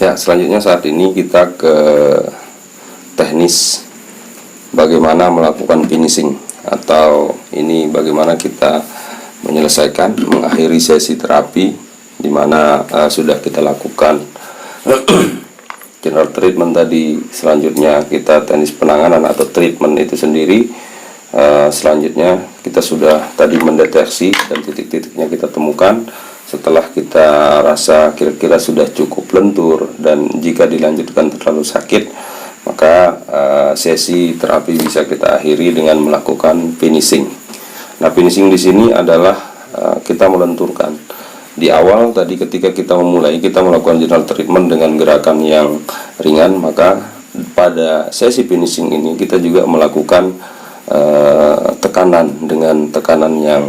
Ya, selanjutnya saat ini kita ke teknis bagaimana melakukan finishing, atau ini bagaimana kita menyelesaikan, mengakhiri sesi terapi di mana sudah kita lakukan general treatment tadi. Selanjutnya kita teknis penanganan atau treatment itu sendiri. Selanjutnya kita sudah tadi mendeteksi dan titik-titiknya kita temukan. Setelah kita rasa kira-kira sudah cukup lentur dan jika dilanjutkan terlalu sakit, maka sesi terapi bisa kita akhiri dengan melakukan finishing. Nah, finishing di sini adalah kita melenturkan. Di awal tadi ketika kita memulai, kita melakukan general treatment dengan gerakan yang ringan, maka pada sesi finishing ini kita juga melakukan tekanan dengan tekanan yang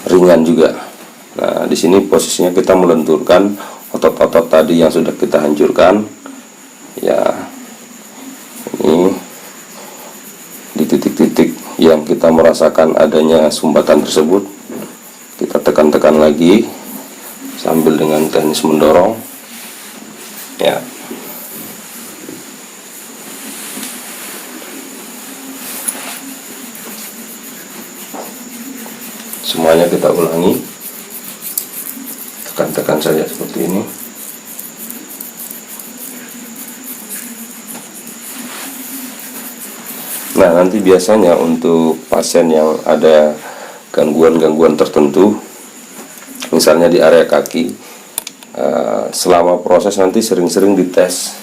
ringan juga. Nah, di sini posisinya kita melenturkan otot-otot tadi yang sudah kita hancurkan. Ya, ini di titik-titik yang kita merasakan adanya sumbatan tersebut, kita tekan-tekan lagi sambil dengan teknis mendorong. Ya. Semuanya kita ulangi. Tekan-tekan saja seperti ini. Nah, nanti biasanya untuk pasien yang ada gangguan-gangguan tertentu, misalnya di area kaki, selama proses nanti sering-sering dites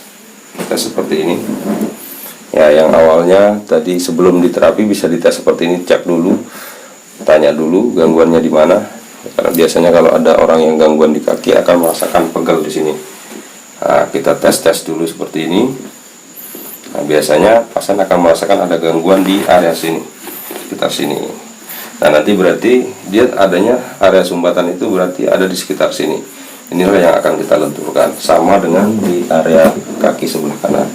seperti ini. Ya, yang awalnya tadi sebelum diterapi bisa dites seperti ini, cek dulu, tanya dulu gangguannya di mana. Karena biasanya kalau ada orang yang gangguan di kaki akan merasakan pegel di sini. Nah, kita tes dulu seperti ini. Nah, biasanya pasien akan merasakan ada gangguan di area sini, sekitar sini. Nah, nanti berarti dia adanya area sumbatan itu berarti ada di sekitar sini. Inilah yang akan kita lenturkan, sama dengan di area kaki sebelah kanan.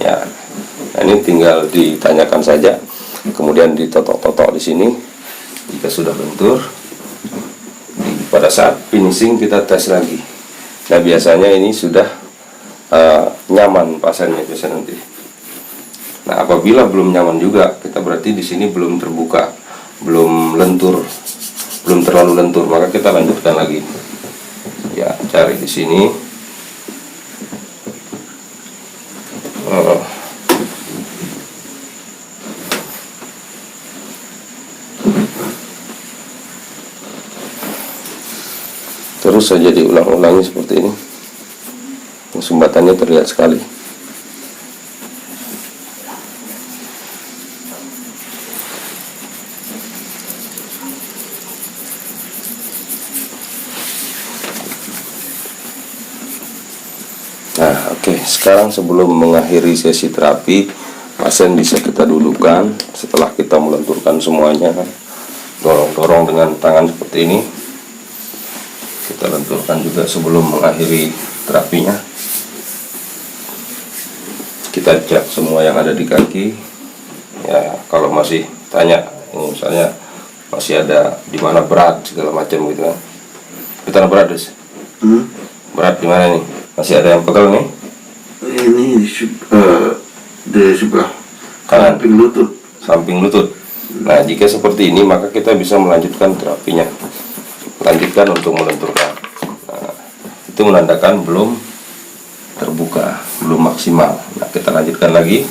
Ya, nah ini tinggal ditanyakan saja, kemudian ditotok-totok di sini. Jika sudah lentur, pada saat finishing kita tes lagi. Nah, biasanya ini sudah nyaman pasiennya biasanya nanti. Nah, apabila belum nyaman juga, kita berarti di sini belum terbuka, belum lentur, belum terlalu lentur, maka kita lanjutkan lagi. Ya, cari di sini. Terus saja diulang-ulangi seperti ini. Sumbatannya terlihat sekali. Nah, oke. Sekarang sebelum mengakhiri sesi terapi, pasien bisa kita dudukkan. Setelah kita melenturkan semuanya, dorong-dorong dengan tangan seperti ini. Kita lenturkan juga sebelum mengakhiri terapinya. Kita cek semua yang ada di kaki. Ya, kalau masih tanya, ini misalnya masih ada di mana berat segala macam gitu kan. Kita berat, Des. Berat di mana nih? Masih ada yang pegel nih? Ini di sebelah kanan, samping lutut. Samping lutut. Nah, jika seperti ini maka kita bisa melanjutkan terapinya. Lanjutkan untuk melenturkan. Nah, itu menandakan belum terbuka, belum maksimal. Nah, kita lanjutkan lagi.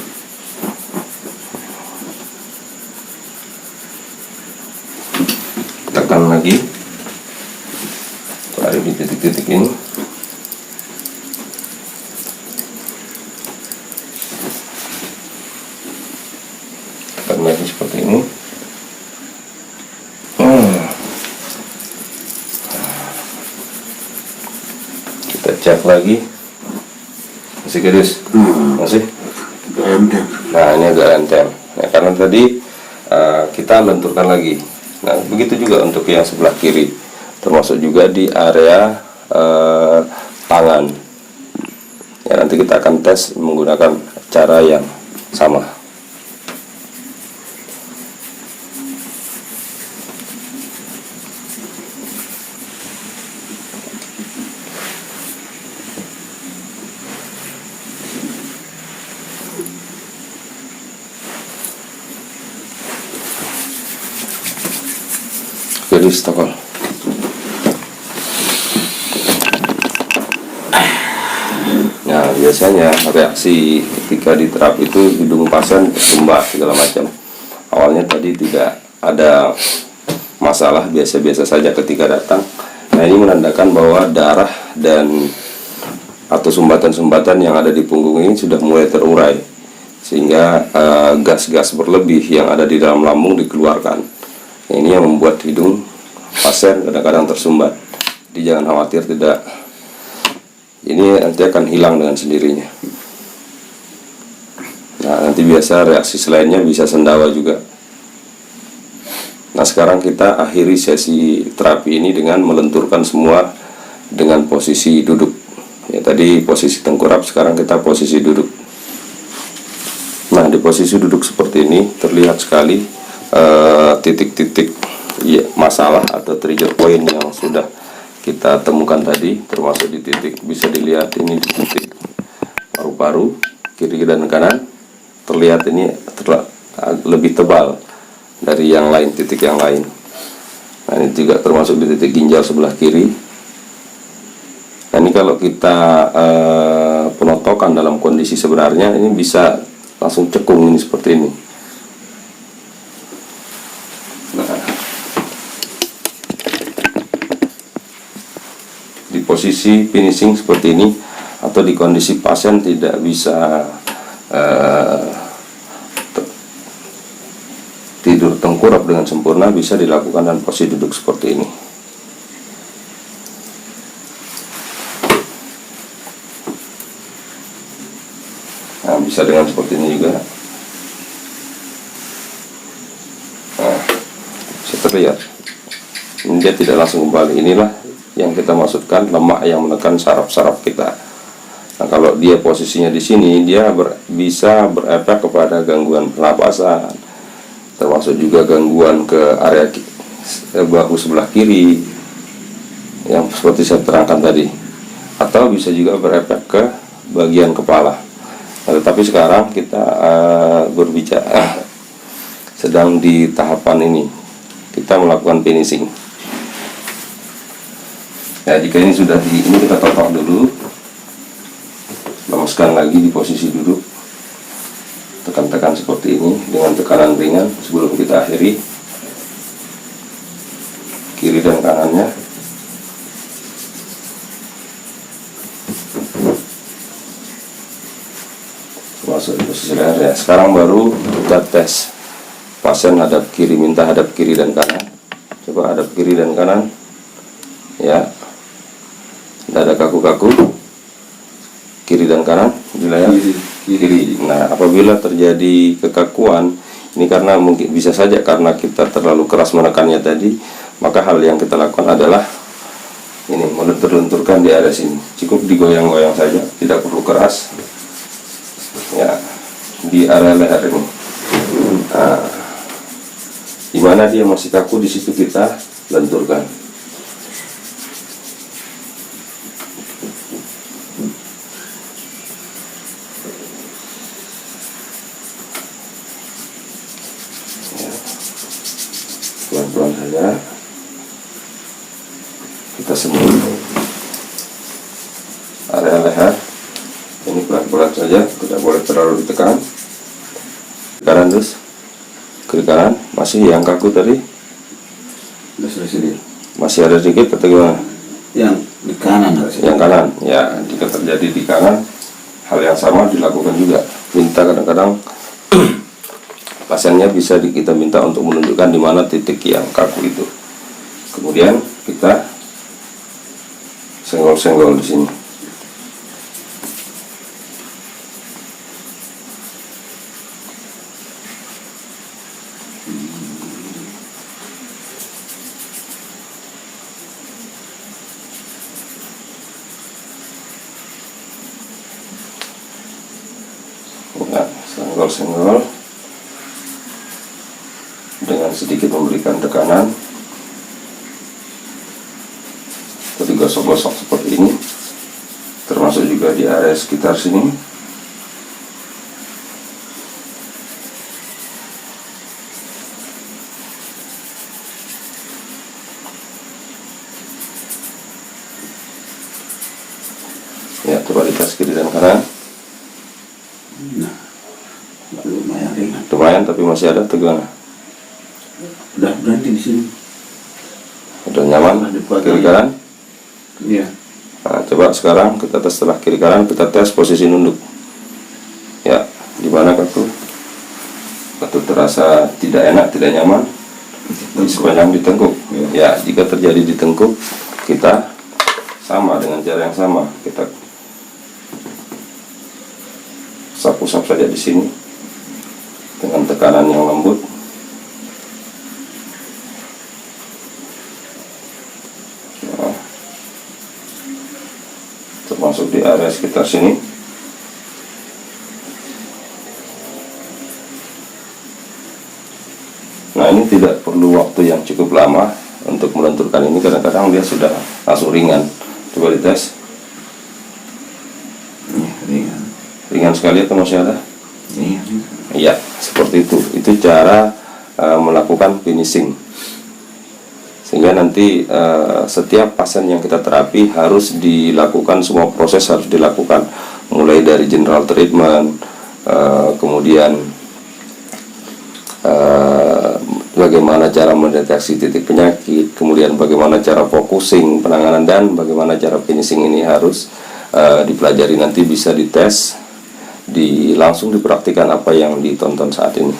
Tekan lagi. Tarik di titik-titik ini. Tekan lagi seperti ini. Kita cek lagi. Masih gedus? Masih? Enteng. Nah, ini agak enteng. Nah, karena tadi kita lenturkan lagi. Nah, begitu juga untuk yang sebelah kiri, termasuk juga di area tangan. Ya, nanti kita akan tes menggunakan cara yang sama. Firistokol. Nah, biasanya reaksi ketika diterap itu hidung pasien tersumbat segala macam. Awalnya tadi tidak ada masalah, biasa-biasa saja ketika datang. Nah, ini menandakan bahwa darah dan atau sumbatan-sumbatan yang ada di punggung ini sudah mulai terurai, sehingga gas-gas berlebih yang ada di dalam lambung dikeluarkan. Nah, ini yang membuat hidung pasien kadang-kadang tersumbat. Jadi jangan khawatir, tidak, ini nanti akan hilang dengan sendirinya. Nah, nanti biasa reaksi selainnya bisa sendawa juga. Nah, sekarang kita akhiri sesi terapi ini dengan melenturkan semua dengan posisi duduk. Ya, tadi posisi tengkurap, sekarang kita posisi duduk. Nah, di posisi duduk seperti ini terlihat sekali titik-titik masalah atau trigger point yang sudah kita temukan tadi, termasuk di titik, bisa dilihat ini di titik paru-paru kiri dan kanan, terlihat ini lebih tebal dari yang lain, titik yang lain. Nah, ini juga termasuk di titik ginjal sebelah kiri. Nah, ini kalau kita penotokan dalam kondisi sebenarnya, ini bisa langsung cekung ini seperti ini. Di posisi finishing seperti ini, atau di kondisi pasien tidak bisa tidur tengkurap dengan sempurna, bisa dilakukan dalam posisi duduk seperti ini. Nah, bisa dengan seperti ini juga. Nah, bisa terlihat ini dia tidak langsung kembali. Inilah yang kita maksudkan lemak yang menekan saraf-saraf kita. Nah, kalau dia posisinya di sini, dia bisa berefek kepada gangguan pernapasan, termasuk juga gangguan ke area bahu sebelah kiri yang seperti saya terangkan tadi, atau bisa juga berefek ke bagian kepala. Nah, tetapi sekarang kita berbicara sedang di tahapan ini, kita melakukan finishing. Ya, jika ini sudah ini kita totok dulu, lemaskan lagi di posisi duduk, tekan-tekan seperti ini dengan tekanan ringan sebelum kita akhiri kiri dan kanannya. Masuk di posisi leher ya. Sekarang baru kita tes pasien hadap kiri, minta hadap kiri dan kanan. Coba hadap kiri dan kanan ya. Tidak ada kaku-kaku, kiri dan kanan di layar kiri. Nah, apabila terjadi kekakuan, ini karena mungkin bisa saja karena kita terlalu keras menekannya tadi, maka hal yang kita lakukan adalah ini, melentur-lenturkan di area sini. Cukup digoyang-goyang saja, tidak perlu keras ya, di area leher ini. Nah, di mana dia masih kaku, di situ kita lenturkan. Pelan-pelan saja kita sembuh area leher ini, pelan-pelan saja, tidak boleh terlalu ditekan. Kanan terus, kiri kanan, masih yang kaku tadi masih ada sedikit atau gimana? Yang di kanan harusnya. Yang kanan ya, jika terjadi di kanan, hal yang sama dilakukan juga. Minta kadang-kadang pasiennya bisa kita minta untuk menunjukkan di mana titik yang kaku itu. Kemudian kita senggol-senggol di sini. Ya, senggol-senggol dengan sedikit memberikan tekanan, atau digosok-gosok seperti ini, termasuk juga di area sekitar sini. kiri dan kanan. Nah, lumayan ringan. Lumayan, tapi masih ada tegangan. Udah berhenti di sini. Udah nyaman kiri kanan. Iya. Nah, coba sekarang kita tes setelah kiri kanan, kita tes posisi nunduk. Ya, di mana kaku? Atau terasa tidak enak, tidak nyaman di sepanjang ditengkuk. Ya, jika terjadi di tengkuk, kita sama dengan cara yang sama, kita usap-usap saja di sini dengan tekanan yang lembut. Nah, termasuk di area sekitar sini. Nah, ini tidak perlu waktu yang cukup lama untuk melenturkan ini, kadang-kadang dia sudah langsung ringan. Coba dites. Ringan. Ringan sekali atau masih ada? Iya. Iya, seperti itu. Itu cara melakukan finishing. Sehingga nanti setiap pasien yang kita terapi harus dilakukan, semua proses harus dilakukan, mulai dari general treatment, kemudian bagaimana cara mendeteksi titik penyakit, kemudian bagaimana cara focusing penanganan, dan bagaimana cara finishing ini harus dipelajari. Nanti bisa dites, langsung dipraktikkan apa yang ditonton saat ini.